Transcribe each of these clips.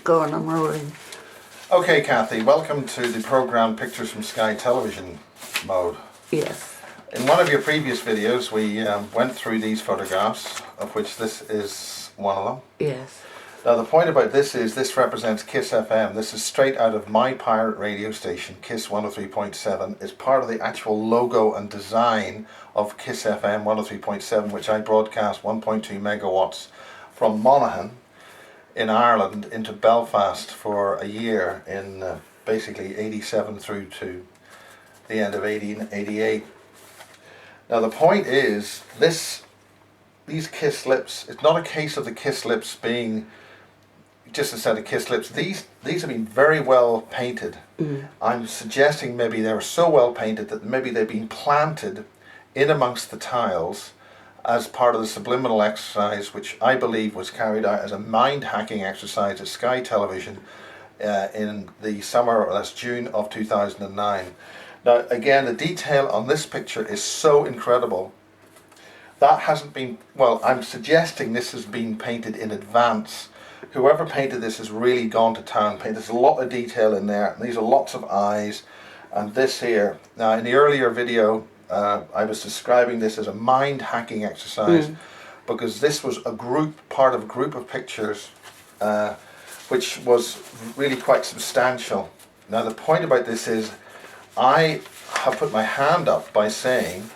going, I'm rolling. Okay, Kathy, welcome to the program Pictures from Sky Television mode. Yes. In one of your previous videos, we went through these photographs, of which this is one of them. Yes. Now, the point about this is this represents KISS FM. This is straight out of my pirate radio station, KISS 103.7. It's part of the actual logo and design of KISS FM 103.7, which I broadcast 1.2 megawatts from Monaghan in Ireland into Belfast for a year in basically 87 through to the end of 1888. Now the point is, these KISS lips, it's not a case of the KISS lips being just a set of KISS lips. These have been very well painted. I'm suggesting maybe they were so well painted that maybe they've been planted in amongst the tiles as part of the subliminal exercise, which I believe was carried out as a mind-hacking exercise at Sky Television in the summer, or that's June of 2009. Now again, the detail on this picture is so incredible. That hasn't been, well, I'm suggesting this has been painted in advance. Whoever painted this has really gone to town. There's a lot of detail in there, and these are lots of eyes. And this here, now in the earlier video, I was describing this as a mind-hacking exercise because this was part of a group of pictures which was really quite substantial. Now the point about this is I have put my hand up by saying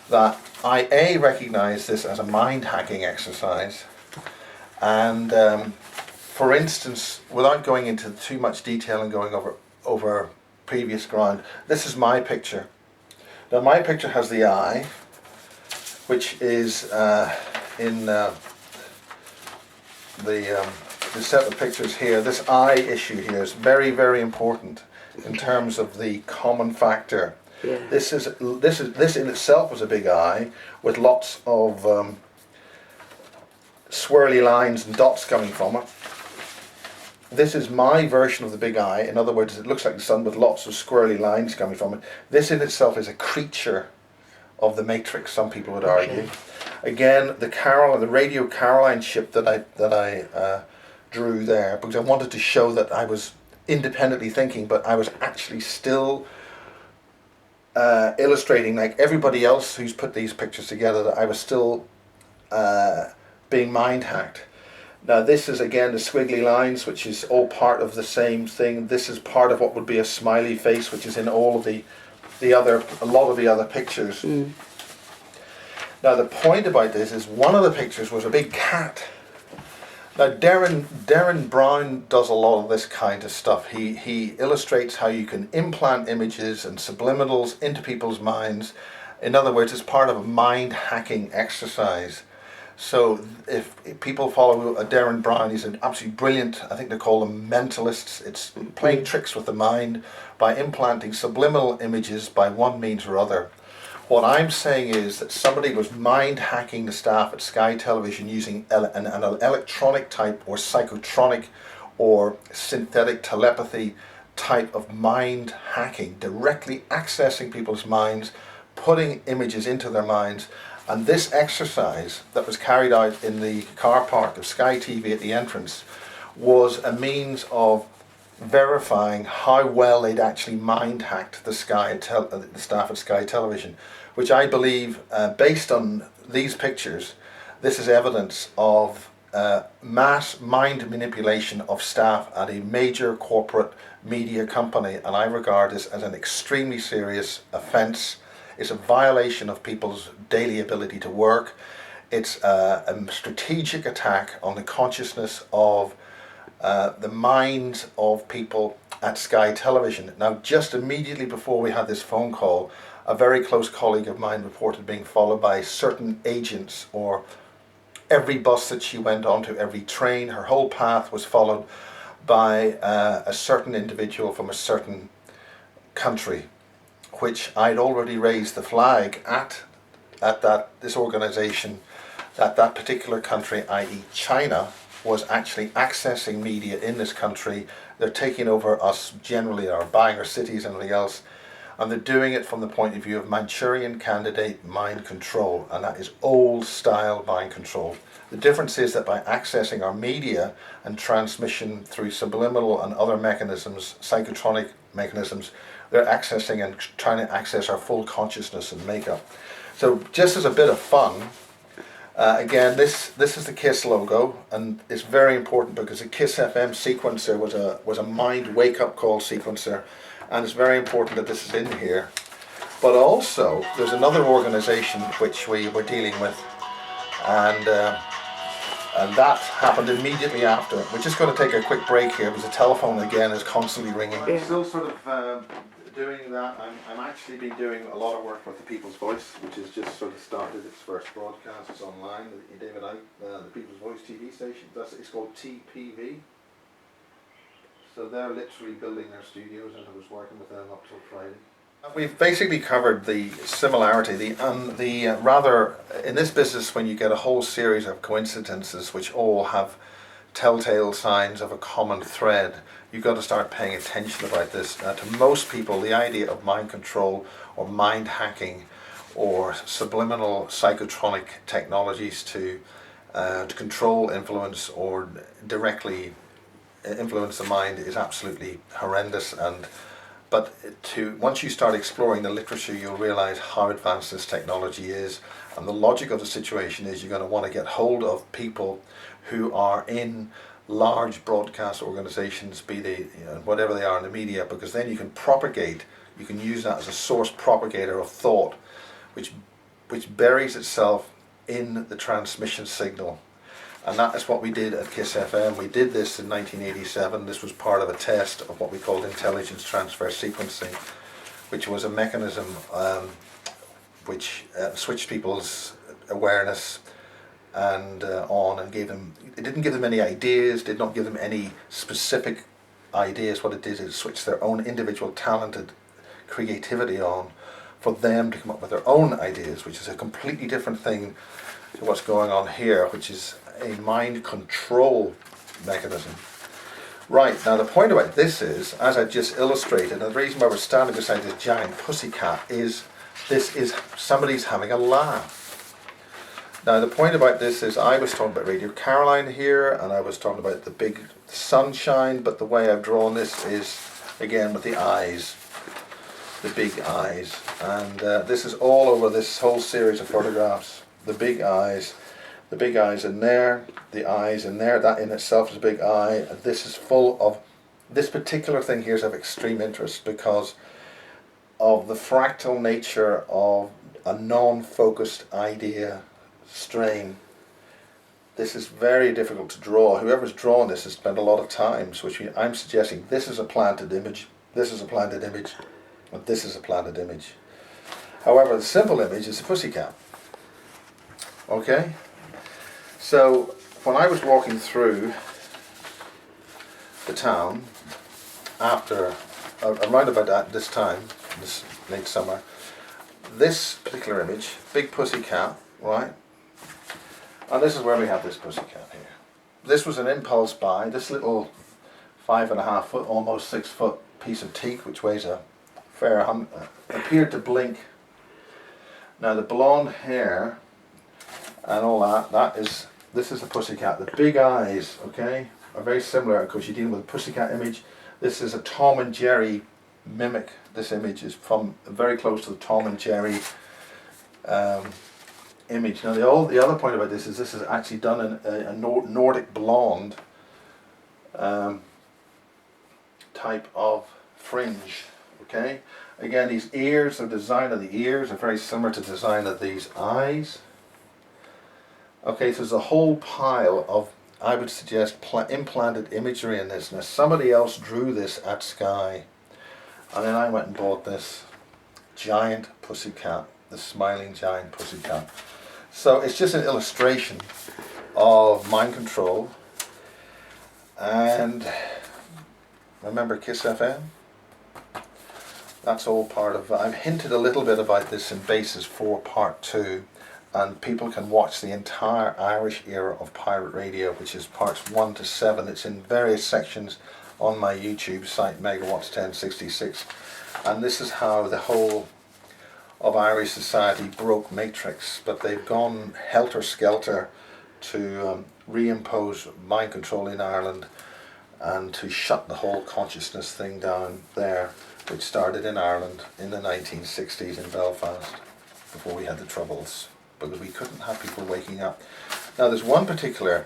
that I recognize this as a mind-hacking exercise, and for instance, without going into too much detail and going over previous ground, this is my picture. Now my picture has the eye, which is in the set of pictures here. This eye issue here is very, very important in terms of the common factor. Yeah. This in itself was a big eye with lots of swirly lines and dots coming from it. This is my version of the big eye. In other words, it looks like the sun with lots of squirrely lines coming from it. This in itself is a creature of the Matrix, some people would argue. Again, the Radio Caroline ship that I drew there, because I wanted to show that I was independently thinking, but I was actually still illustrating, like everybody else who's put these pictures together, that I was still being mind-hacked. Now this is again the squiggly lines, which is all part of the same thing. This is part of what would be a smiley face, which is in all of a lot of the other pictures. Now the point about this is one of the pictures was a big cat. Now Darren Brown does a lot of this kind of stuff. He illustrates how you can implant images and subliminals into people's minds. In other words, it's part of a mind-hacking exercise. So if people follow Darren Brown, he's an absolutely brilliant, I think they call them mentalists. It's playing tricks with the mind by implanting subliminal images by one means or other. What I'm saying is that somebody was mind-hacking the staff at Sky Television using an electronic type or psychotronic or synthetic telepathy type of mind hacking, directly accessing people's minds, putting images into their minds. And this exercise that was carried out in the car park of Sky TV at the entrance was a means of verifying how well they'd actually mind-hacked the staff at Sky Television, which I believe, based on these pictures, this is evidence of mass mind manipulation of staff at a major corporate media company, and I regard this as an extremely serious offence. It's a violation of people's daily ability to work. It's a strategic attack on the consciousness of the minds of people at Sky Television. Now, just immediately before we had this phone call, a very close colleague of mine reported being followed by certain agents, or every bus that she went onto, every train, her whole path was followed by a certain individual from a certain country, which I'd already raised the flag at this organization, that particular country, i.e. China, was actually accessing media in this country. They're taking over us generally, or buying our cities and everything else. And they're doing it from the point of view of Manchurian candidate mind control, and that is old style mind control. The difference is that by accessing our media and transmission through subliminal and other mechanisms, psychotronic mechanisms, they're accessing and trying to access our full consciousness and makeup. So just as a bit of fun, again, this is the KISS logo, and it's very important because the KISS FM sequencer was a mind wake-up call sequencer, and it's very important that this is in here. But also, there's another organization which we were dealing with, and that happened immediately after. We're just going to take a quick break here because the telephone again is constantly ringing. Yeah. Still sort of doing that. I'm actually been doing a lot of work with the People's Voice, which has just sort of started its first broadcast. It's online. David Icke, the People's Voice TV station. It's called TPV. So they're literally building their studios, and I was working with them up till Friday. We've basically covered the similarity, rather, in this business, when you get a whole series of coincidences which all have telltale signs of a common thread, you've got to start paying attention about this. To most people, the idea of mind control or mind hacking or subliminal psychotronic technologies to control, influence, or directly influence the mind is absolutely horrendous. But once you start exploring the literature, you'll realize how advanced this technology is, and the logic of the situation is you're going to want to get hold of people who are in large broadcast organizations, be they whatever they are in the media, because then you can propagate, you can use that as a source propagator of thought, which buries itself in the transmission signal. And that is what we did at KISS FM. We did this in 1987. This was part of a test of what we called intelligence transfer sequencing, which was a mechanism which switched people's awareness and on, and it didn't give them any ideas, did not give them any specific ideas. What it did is switch their own individual talented creativity on for them to come up with their own ideas, which is a completely different thing to what's going on here, which is a mind control mechanism. Right, now the point about this is, as I just illustrated, and the reason why we're standing beside this giant pussycat is somebody's having a laugh. Now the point about this is, I was talking about Radio Caroline here, and I was talking about the big sunshine, but the way I've drawn this is, again, with the eyes, the big eyes, and this is all over this whole series of photographs. The big eyes in there, the eyes in there, that in itself is a big eye. This is full of, this particular thing here is of extreme interest because of the fractal nature of a non-focused idea strain. This is very difficult to draw. Whoever's drawn this has spent a lot of time, so I'm suggesting this is a planted image, this is a planted image, and this is a planted image. However, the simple image is a pussycat. Okay? So when I was walking through the town after around about this time, this late summer, this particular image, big pussycat, right? And this is where we have this pussycat here. This was an impulse buy. This little 5.5 foot, almost 6 foot piece of teak, which weighs a fair appeared to blink. Now the blonde hair and all that this is a pussycat. The big eyes, okay, are very similar. Of course, you're dealing with a pussycat image. This is a Tom and Jerry mimic. This image is from very close to the Tom and Jerry image. Now the other point about this is actually done in a Nordic blonde type of fringe. Okay, again, these ears, the design of the ears are very similar to the design of these eyes. Okay, so there's a whole pile of, I would suggest, implanted imagery in this. Now somebody else drew this at Sky, and then I went and bought this giant pussycat, the smiling giant pussycat. So it's just an illustration of mind control. And remember KISS FM? That's all part of, I've hinted a little bit about this in Basis 4 Part 2, and people can watch the entire Irish era of pirate radio, which is parts 1 to 7. It's in various sections on my YouTube site, Megawatts 1066. And this is how the whole of Irish society broke matrix, but they've gone helter-skelter to reimpose mind control in Ireland and to shut the whole consciousness thing down there, which started in Ireland in the 1960s in Belfast, before we had the Troubles, because we couldn't have people waking up. Now there's one particular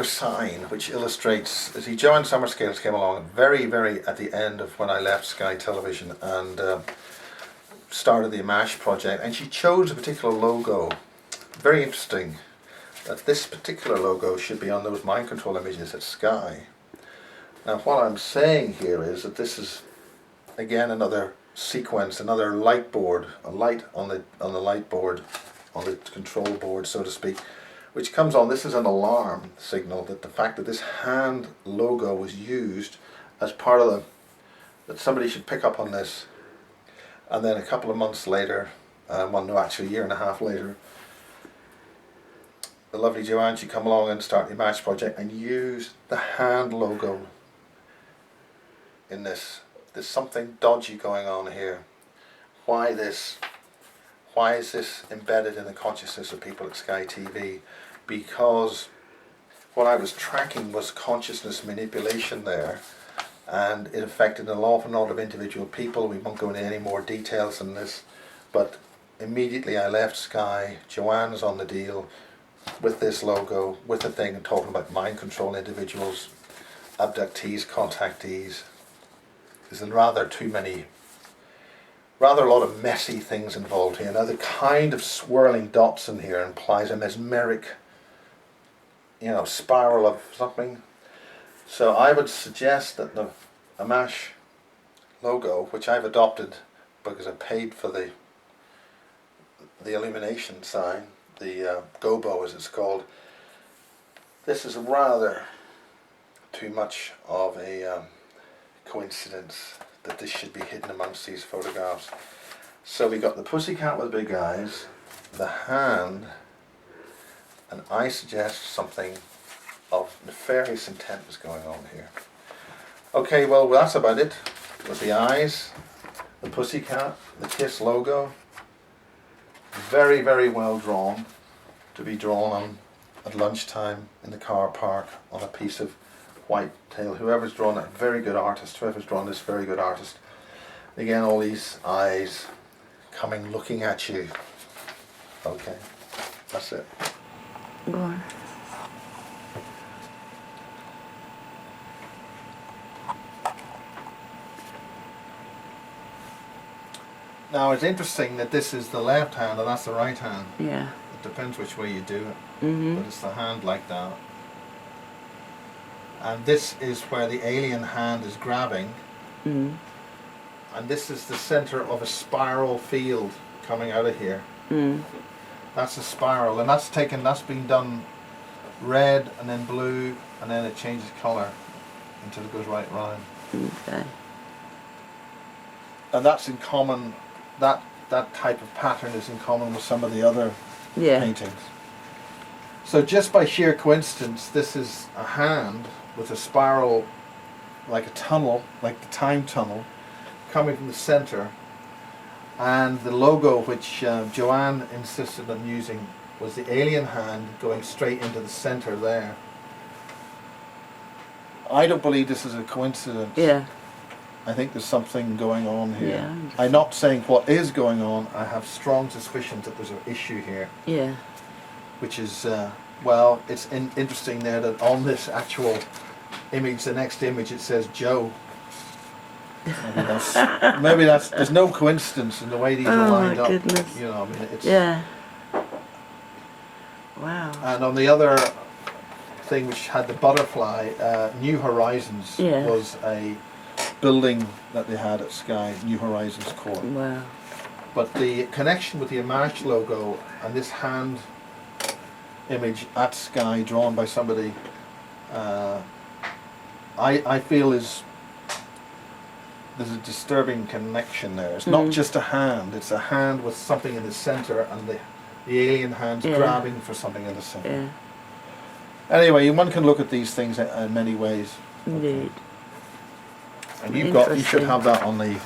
sign which illustrates, see, Joanne Summerscales came along very, very at the end of when I left Sky Television and started the AMMACH project, and she chose a particular logo. Very interesting that this particular logo should be on those mind control images at Sky. Now what I'm saying here is that this is again another sequence, another light board, a light on the light board, on the control board, so to speak, which comes on. This is an alarm signal that the fact that this hand logo was used as part of that somebody should pick up on this. And then a couple of months later, well no, actually a year and a half later, the lovely Joanne should come along and start the AMMACH project and use the hand logo in this. There's something dodgy going on here. Why this? Why is this embedded in the consciousness of people at Sky TV? Because what I was tracking was consciousness manipulation there, and it affected an awful lot of individual people. We won't go into any more details than this, but immediately I left Sky. Joanne's on the deal with this logo, with the thing, and talking about mind control individuals, abductees, contactees. There's rather a lot of messy things involved here. Now the kind of swirling dots in here implies a mesmeric, spiral of something. So I would suggest that the AMMACH logo, which I've adopted because I paid for the illumination sign, the gobo as it's called, this is rather too much of a coincidence that this should be hidden amongst these photographs. So we got the pussycat with big eyes, the hand, and I suggest something of nefarious intent is going on here. Okay, well that's about it. With the eyes, the pussycat, the KISS logo, very, very well drawn, to be drawn on at lunchtime in the car park on a piece of white tail. Whoever's drawn it, very good artist. Whoever's drawn this, very good artist. Again, all these eyes coming, looking at you. Okay, that's it. Go on. Now it's interesting that this is the left hand and that's the right hand. Yeah. It depends which way you do it, Mm-hmm. but it's the hand like that. And this is where the alien hand is grabbing. Mm. And this is the center of a spiral field coming out of here. Mm. That's a spiral, and that's been done red and then blue, and then it changes color until it goes right round. Okay. And that's in common, that type of pattern is in common with some of the other paintings. So just by sheer coincidence, this is a hand with a spiral, like a tunnel, like the time tunnel, coming from the center. And the logo which Joanne insisted on using was the alien hand going straight into the center there. I don't believe this is a coincidence. Yeah. I think there's something going on here. Yeah. I'm not saying what is going on. I have strong suspicions that there's an issue here. Yeah. Which is, well, it's interesting there that on this actual image, the next image, it says Joe. Maybe that's there's no coincidence in the way these are lined up. Goodness. You know, I mean, it's. Yeah. Wow. And on the other thing, which had the butterfly, New Horizons was a building that they had at Sky, New Horizons Court. Wow. But the connection with the AMMACH logo and this hand image at Sky, drawn by somebody, I feel there's a disturbing connection there. It's not just a hand, it's a hand with something in the center, and the alien hand's grabbing for something in the center. Yeah. Anyway, one can look at these things in many ways. Indeed. And you should Interesting. have that on the